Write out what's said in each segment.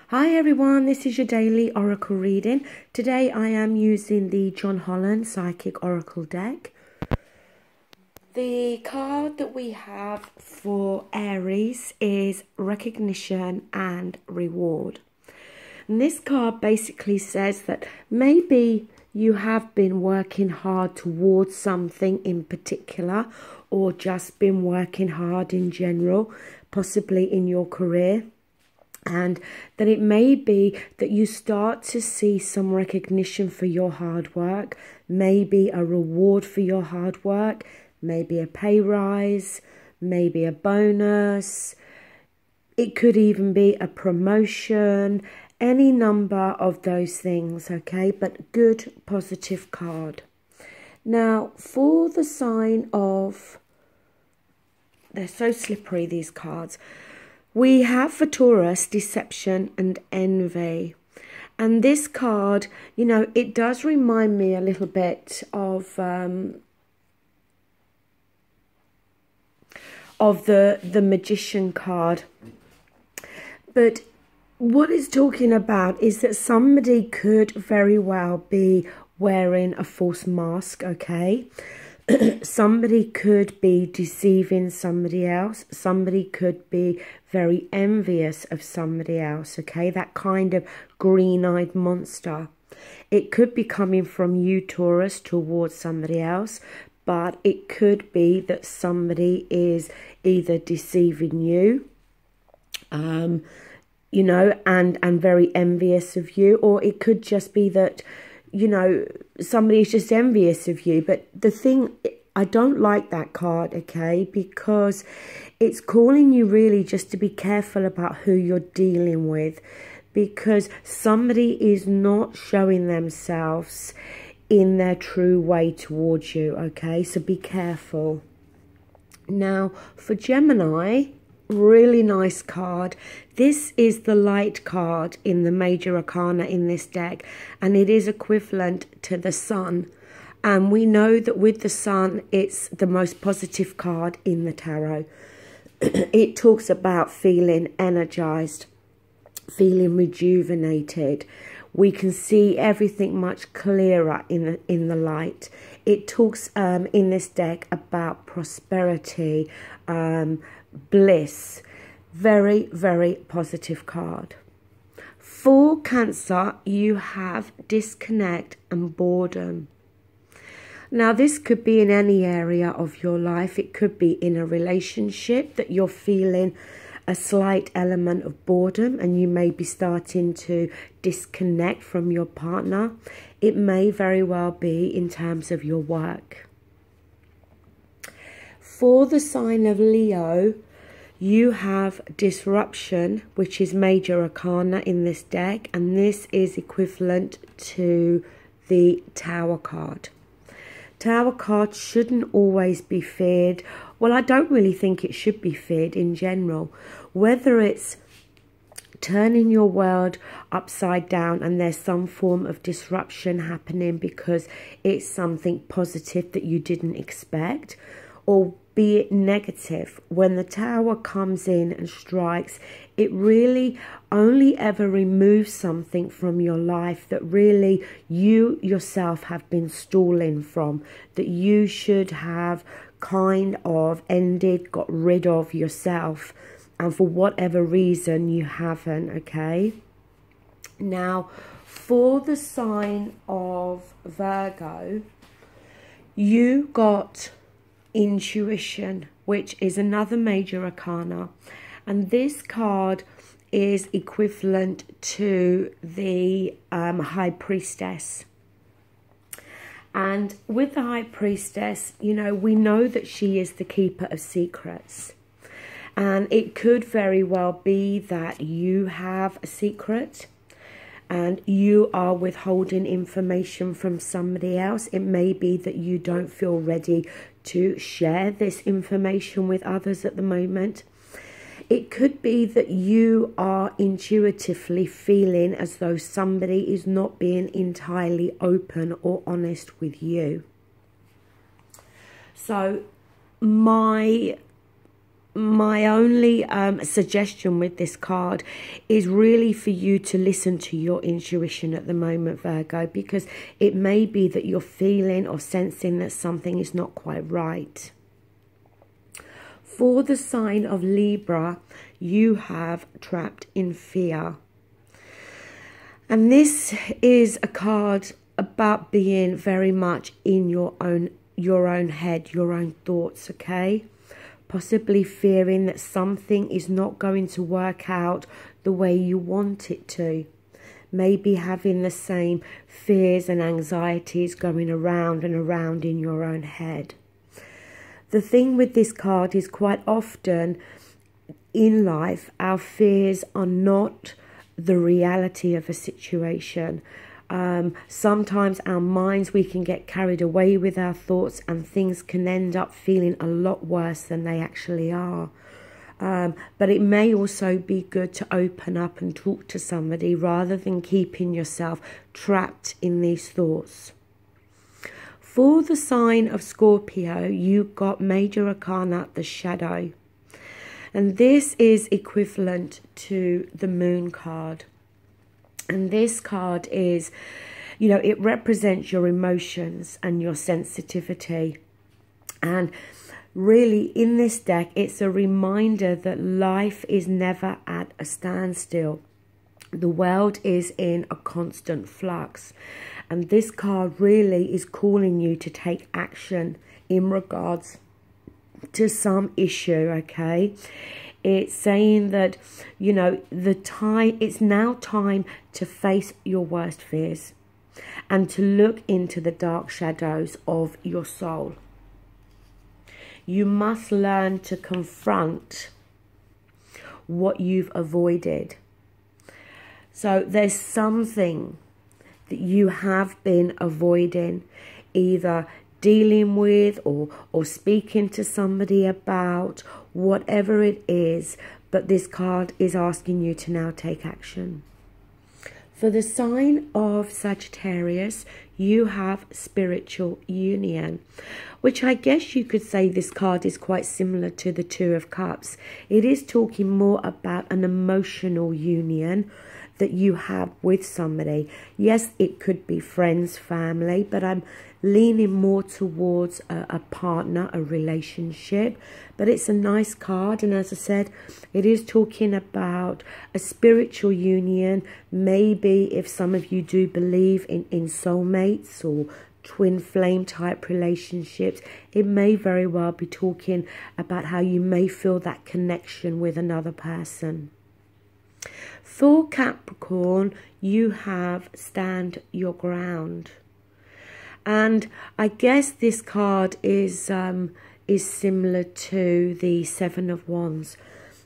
Hi everyone, this is your daily oracle reading. Today I am using the John Holland Psychic Oracle deck. The card that we have for Aries is recognition and reward. And this card basically says that maybe you have been working hard towards something in particular, or just been working hard in general, possibly in your career. And that it may be that you start to see some recognition for your hard work, maybe a reward for your hard work, maybe a pay rise, maybe a bonus. It could even be a promotion, any number of those things, okay? But good, positive card. Now, for the sign of... They're so slippery, these cards. We have for Taurus, deception and envy. And this card, you know, it does remind me a little bit of the Magician card. But what it's talking about is that somebody could very well be wearing a false mask, okay? Somebody could be deceiving somebody else. Somebody could be very envious of somebody else, okay? That kind of green-eyed monster. It could be coming from you, Taurus, towards somebody else, but it could be that somebody is either deceiving you, you know, and very envious of you, or it could just be that, you know, somebody's just envious of you. But the thing, I don't like that card, okay, because it's calling you really just to be careful about who you're dealing with, because somebody is not showing themselves in their true way towards you, okay? So be careful. Now, for Gemini, really nice card. This is the light card in the major arcana in this deck, and it is equivalent to the sun. And we know that with the sun, it's the most positive card in the tarot. It talks about feeling energized, feeling rejuvenated. We can see everything much clearer in the light. It talks in this deck about prosperity, bliss. Very, very positive card. For Cancer, you have disconnect and boredom. Now, this could be in any area of your life. It could be in a relationship that you're feeling a slight element of boredom and you may be starting to disconnect from your partner. It may very well be in terms of your work. For the sign of Leo, you have disruption, which is major arcana in this deck, and this is equivalent to the Tower card. Tower card shouldn't always be feared. Well, I don't really think it should be feared in general. Whether it's turning your world upside down and there's some form of disruption happening because it's something positive that you didn't expect, or be it negative, when the Tower comes in and strikes, it really only ever removes something from your life that really you yourself have been stalling from, that you should have kind of ended, got rid of yourself, and for whatever reason you haven't, okay? Now, for the sign of Virgo, you got intuition, which is another major arcana, and this card is equivalent to the High Priestess. And with the High Priestess, you know, we know that she is the keeper of secrets, and it could very well be that you have a secret and you are withholding information from somebody else. It may be that you don't feel ready to share this information with others at the moment. It could be that you are intuitively feeling as though somebody is not being entirely open or honest with you. So my my only suggestion with this card is really for you to listen to your intuition at the moment, Virgo, because it may be that you're feeling or sensing that something is not quite right. For the sign of Libra, you have trapped in fear. And this is a card about being very much in your own head, your own thoughts, okay? Possibly fearing that something is not going to work out the way you want it to. Maybe having the same fears and anxieties going around and around in your own head. The thing with this card is quite often in life, our fears are not the reality of a situation. Sometimes our minds, we can get carried away with our thoughts and things can end up feeling a lot worse than they actually are. But it may also be good to open up and talk to somebody rather than keeping yourself trapped in these thoughts. For the sign of Scorpio, you got Major Arcana, the Shadow. And this is equivalent to the Moon card. And this card is, you know, it represents your emotions and your sensitivity. And really, in this deck, it's a reminder that life is never at a standstill. The world is in a constant flux. And this card really is calling you to take action in regards to some issue, okay? It's saying that, you know, it's now time to face your worst fears and to look into the dark shadows of your soul. You must learn to confront what you've avoided. So there's something that you have been avoiding, either dealing with or speaking to somebody about, whatever it is, but this card is asking you to now take action. For the sign of Sagittarius, you have spiritual union, which I guess you could say this card is quite similar to the Two of Cups. It is talking more about an emotional union that you have with somebody. Yes, it could be friends, family, but I'm leaning more towards a partner, a relationship. But it's a nice card, and as I said, it is talking about a spiritual union. Maybe if some of you do believe in soulmates or twin flame type relationships, it may very well be talking about how you may feel that connection with another person. For Capricorn, you have stand your ground. And I guess this card is similar to the Seven of Wands.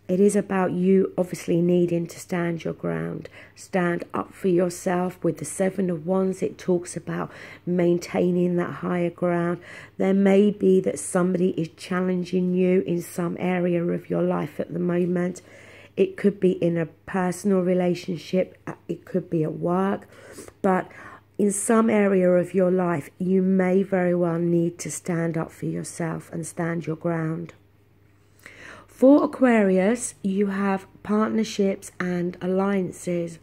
It is about you obviously needing to stand your ground, stand up for yourself. With the Seven of Wands, it talks about maintaining that higher ground. There may be that somebody is challenging you in some area of your life at the moment. It could be in a personal relationship, it could be at work, but in some area of your life, you may very well need to stand up for yourself and stand your ground. For Aquarius, you have partnerships and alliances.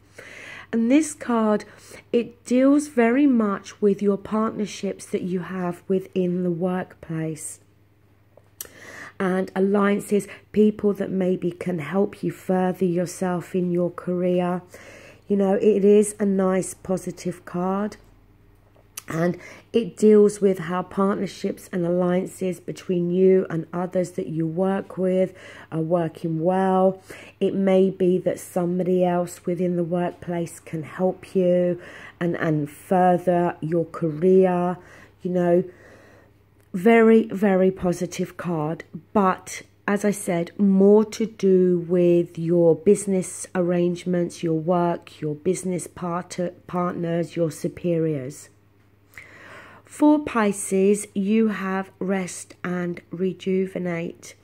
And this card, it deals very much with your partnerships that you have within the workplace. And alliances, people that maybe can help you further yourself in your career. You know, it is a nice positive card. And it deals with how partnerships and alliances between you and others that you work with are working well. It may be that somebody else within the workplace can help you and further your career, you know. Very, very positive card, but as I said, more to do with your business arrangements, your work, your business partners, your superiors. For Pisces, you have rest and rejuvenate.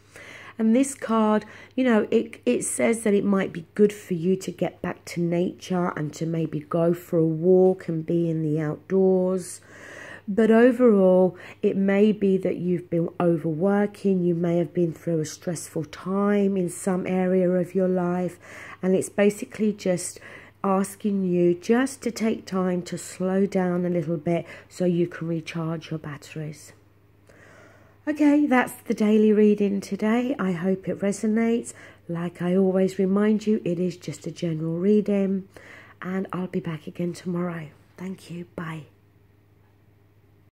And this card, you know, it says that it might be good for you to get back to nature and to maybe go for a walk and be in the outdoors. But overall, it may be that you've been overworking, you may have been through a stressful time in some area of your life, and it's basically just asking you just to take time to slow down a little bit so you can recharge your batteries. Okay, that's the daily reading today. I hope it resonates. Like I always remind you, it is just a general reading, and I'll be back again tomorrow. Thank you. Bye.